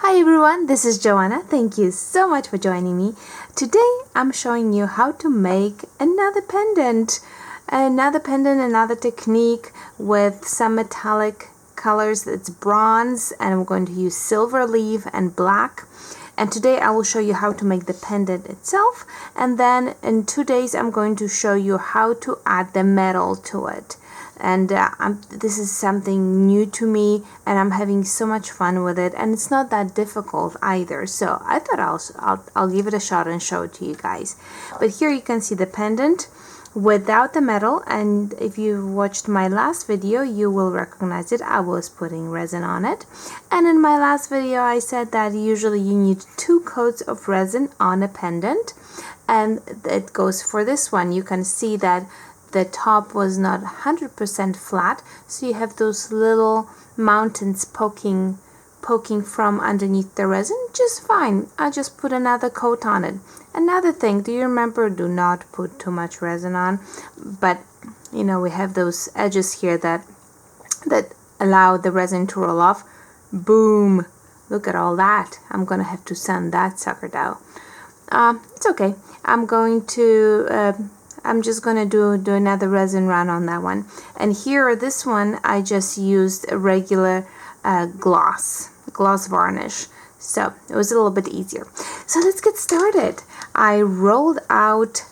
Hi everyone, this is Joanna. Thank you so much for joining me. Today I'm showing you how to make another pendant. Another technique with some metallic colors. It's bronze and I'm going to use silver leaf and black. And today I will show you how to make the pendant itself, and then in 2 days I'm going to show you how to add the metal to it. And this is something new to me and I'm having so much fun with it, and it's not that difficult either, so I thought I'll give it a shot and show it to you guys. But here you can see the pendant without the metal, and if you watched my last video you will recognize it. I was putting resin on it, and in my last video I said that usually you need 2 coats of resin on a pendant, and it goes for this one. You can see that the top was not 100% flat, so you have those little mountains poking from underneath the resin just fine. I just put another coat on it. Another thing, do you remember, do not put too much resin on, but you know, we have those edges here that allow the resin to roll off. Boom, look at all that. I'm gonna have to sand that sucker down. It's okay. I'm just gonna do another resin run on that one. And here, this one, I just used a regular gloss varnish, so it was a little bit easier. So let's get started. I rolled out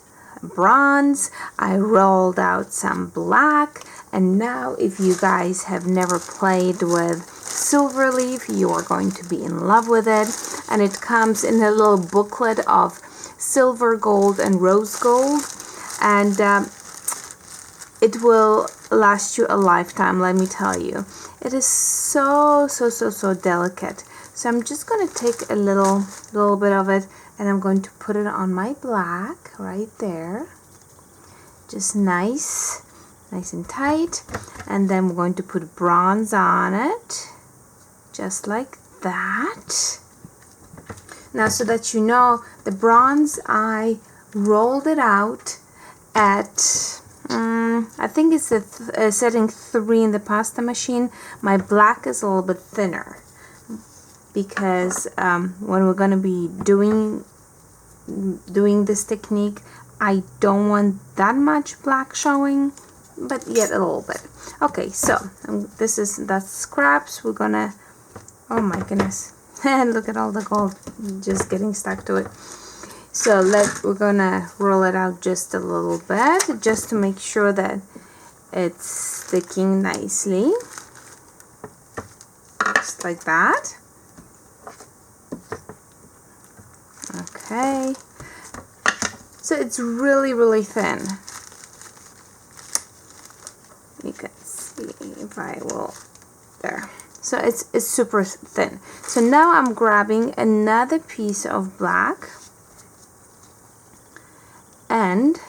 bronze, I rolled out some black, and now if you guys have never played with silver leaf, you are going to be in love with it. And it comes in a little booklet of silver gold and rose gold, and it will last you a lifetime, let me tell you. It is so delicate. So I'm just going to take a little bit of it, and I'm going to put it on my black right there, just nice and tight. And then we're going to put bronze on it, just like that. Now, so that you know, the bronze, I rolled it out at I think it's a setting 3 in the pasta machine. My black is a little bit thinner because when we're going to be doing this technique, I don't want that much black showing, but yet a little bit. Okay, so that's scraps. We're gonna, oh my goodness, and look at all the gold just getting stuck to it. So we're gonna roll it out just a little bit, just to make sure that it's sticking nicely, just like that. Okay, so it's really thin. You can see if I will, there. So it's super thin. So now I'm grabbing another piece of black, and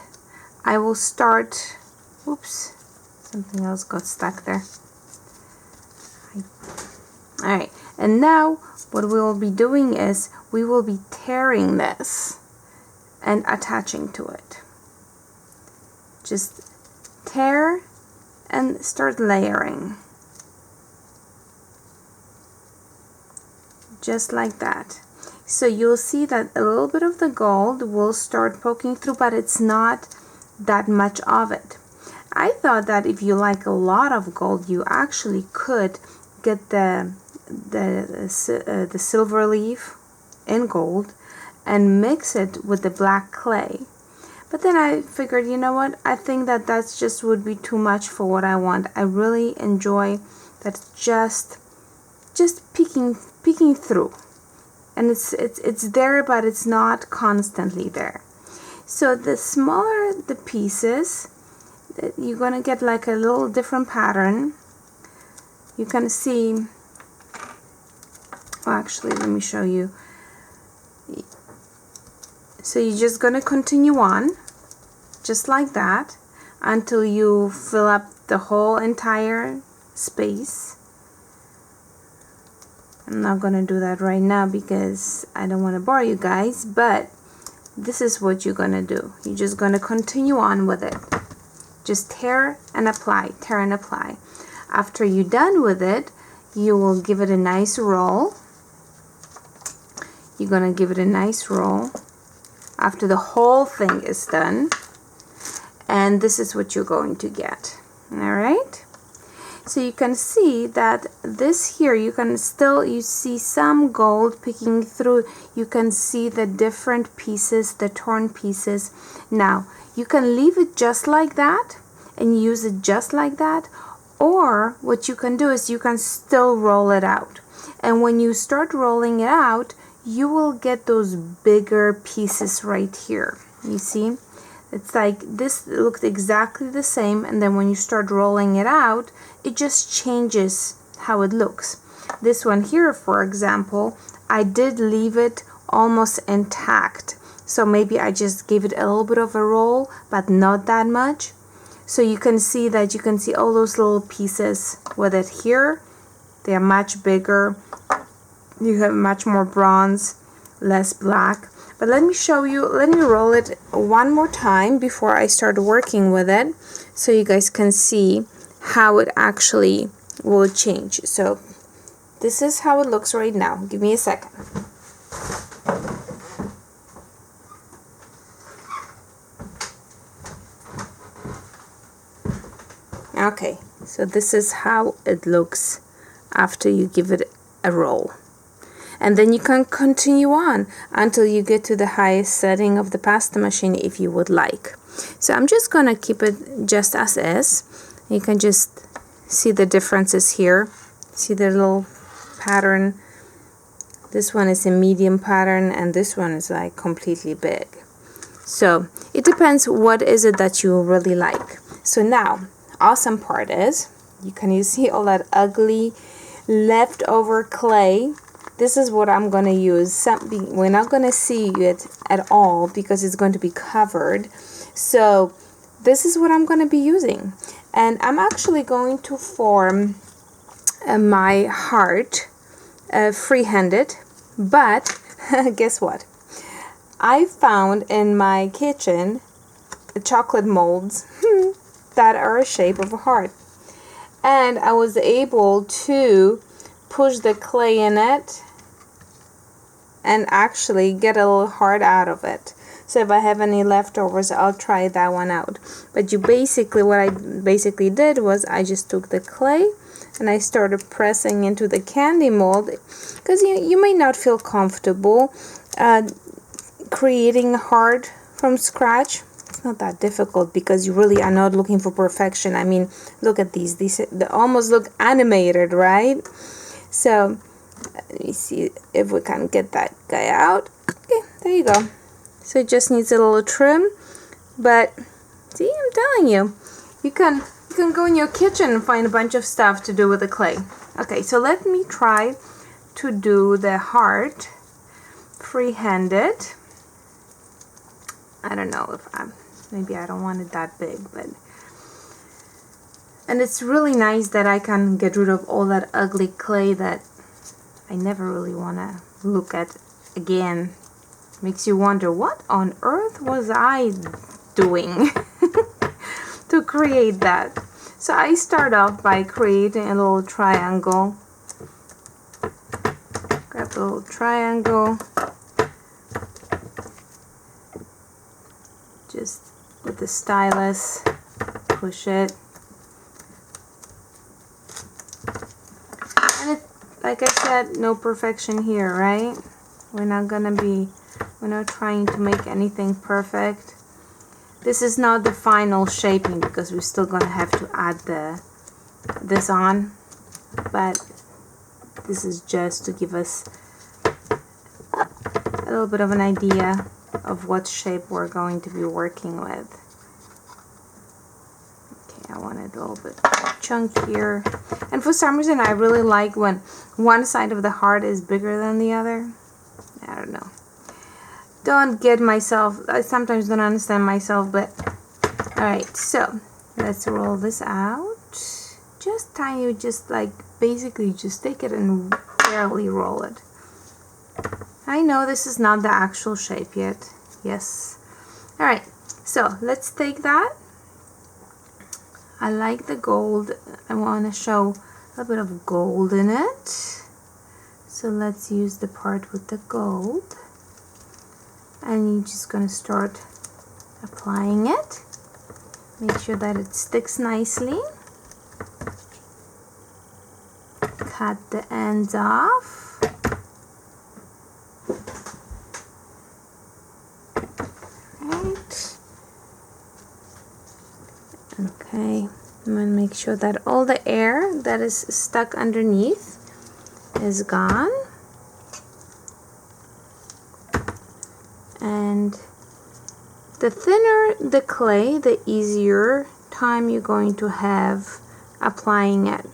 I will start, oops, something else got stuck there. Alright, and now what we will be doing is we will be tearing this and attaching to it. Just tear and start layering. Just like that. So you'll see that a little bit of the gold will start poking through, but it's not that much of it. I thought that if you like a lot of gold, you actually could get the silver leaf in gold and mix it with the black clay. But then I figured, you know what? I think that that's just would be too much for what I want. I really enjoy that just peeking through. And it's there, but it's not constantly there. So the smaller the pieces, you're gonna get like a little different pattern. You can see, well, actually let me show you. So you're just gonna continue on just like that until you fill up the whole entire space. I'm not gonna do that right now because I don't want to bore you guys, but this is what you're gonna do. You're just gonna continue on with it. Just tear and apply, tear and apply. After you're done with it, you will give it a nice roll you're gonna give it a nice roll after the whole thing is done, and this is what you're going to get. All right, so you can see that this here, you see some gold peeking through. You can see the different pieces, the torn pieces. Now you can leave it just like that and use it just like that, or what you can do is you can still roll it out, and when you start rolling it out, you will get those bigger pieces right here. You see, it's like this looked exactly the same, and then when you start rolling it out, it just changes how it looks. This one here, for example, I did leave it almost intact, so maybe I just gave it a little bit of a roll, but not that much. So you can see all those little pieces with it here. They are much bigger. You have much more bronze, less black. But let me show you, let me roll it one more time before I start working with it, so you guys can see how it actually will change. So this is how it looks right now. Give me a second. Okay, so this is how it looks after you give it a roll. And then you can continue on until you get to the highest setting of the pasta machine if you would like. So I'm just gonna keep it just as is. You can just see the differences here. See the little pattern. This one is a medium pattern and this one is like completely big. So it depends what is it that you really like. So now, awesome part is, you see all that ugly leftover clay. This is what I'm going to use. We're not going to see it at all because it's going to be covered. So this is what I'm going to be using. And I'm actually going to form my heart free-handed. But guess what? I found in my kitchen chocolate molds that are a shape of a heart. And I was able to push the clay in it and actually get a little heart out of it. So if I have any leftovers, I'll try that one out. But what I basically did was I just took the clay and I started pressing into the candy mold, because you may not feel comfortable creating a heart from scratch. It's not that difficult because you really are not looking for perfection. I mean, look at these they almost look animated, right? So let me see if we can get that guy out. Okay, there you go. So it just needs a little trim, but see, I'm telling you, you can go in your kitchen and find a bunch of stuff to do with the clay. Okay, so let me try to do the heart free-handed. I don't know if maybe I don't want it that big, but and it's really nice that I can get rid of all that ugly clay that I never really want to look at again. Makes you wonder, what on earth was I doing to create that? So I start off by creating a little triangle. Grab a little triangle. Just with the stylus, push it. And like I said, no perfection here, right? We're not trying to make anything perfect. This is not the final shaping because we're still gonna have to add this on, but this is just to give us a little bit of an idea of what shape we're going to be working with. Okay, I want it a little bit chunkier. And for some reason, I really like when one side of the heart is bigger than the other. I don't know. Don't get myself, I sometimes don't understand myself, but alright, so let's roll this out. Just tiny, just like basically just take it and barely roll it. I know this is not the actual shape yet. Yes. Alright, so let's take that. I like the gold. I want to show a bit of gold in it. So let's use the part with the gold. And you're just going to start applying it. Make sure that it sticks nicely. Cut the ends off. Right. Okay. I'm going to make sure that all the air that is stuck underneath is gone. And the thinner the clay, the easier time you're going to have applying it.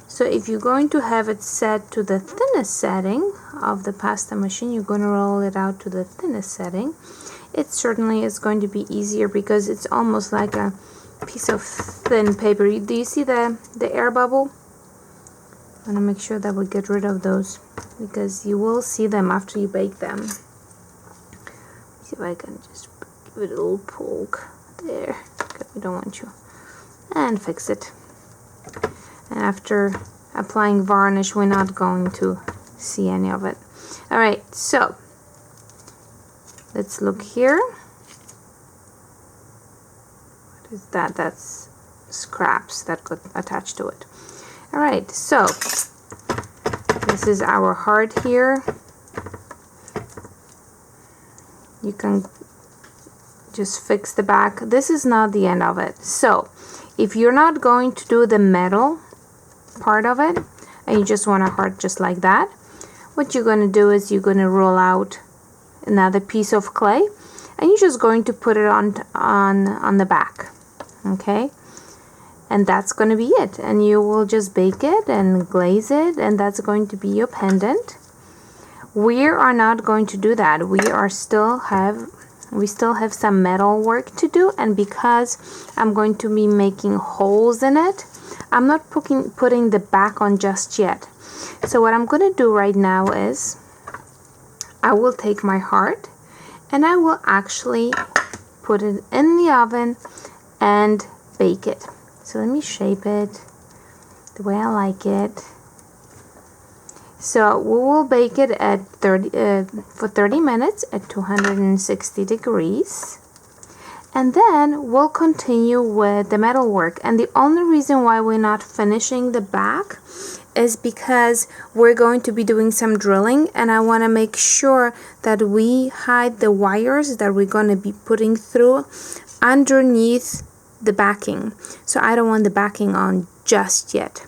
So if you're going to have it set to the thinnest setting of the pasta machine, you're going to roll it out to the thinnest setting. It certainly is going to be easier because it's almost like a piece of thin paper. Do you see the air bubble? I want to make sure that we get rid of those because you will see them after you bake them. See if I can just give it a little poke there. Okay, we don't want you. And fix it. And after applying varnish, we're not going to see any of it. Alright, so let's look here. What is that? That's scraps that got attached to it. Alright, so this is our heart here. You can just fix the back. This is not the end of it. So if you're not going to do the metal part of it and you just want a heart just like that, what you're going to do is you're going to roll out another piece of clay and you're just going to put it on the back. Okay, and that's going to be it, and you will just bake it and glaze it, and that's going to be your pendant. We are not going to do that. We still have some metal work to do, and because I'm going to be making holes in it, I'm not putting the back on just yet. So what I'm going to do right now is I will take my heart and I will actually put it in the oven and bake it. So let me shape it the way I like it. So we will bake it at for 30 minutes at 260 degrees. And then we'll continue with the metal work. And the only reason why we're not finishing the back is because we're going to be doing some drilling, and I want to make sure that we hide the wires that we're going to be putting through underneath the backing. So I don't want the backing on just yet.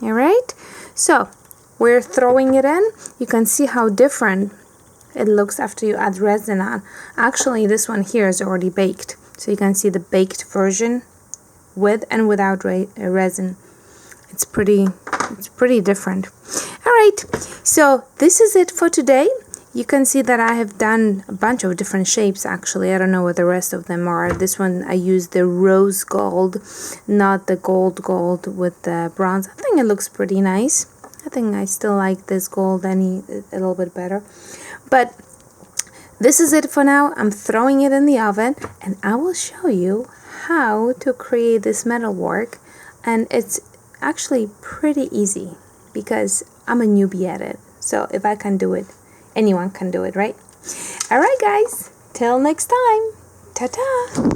All right, so we're throwing it in. You can see how different it looks after you add resin on. Actually, this one here is already baked, so you can see the baked version with and without resin. It's pretty different. All right, so this is it for today. You can see that I have done a bunch of different shapes. Actually, I don't know what the rest of them are. This one I used the rose gold, not the gold with the bronze. I think it looks pretty nice. I think I still like this gold a little bit better. But this is it for now. I'm throwing it in the oven, and I will show you how to create this metal work. And it's actually pretty easy because I'm a newbie at it. So if I can do it, anyone can do it, right? All right, guys. Till next time. Ta-ta.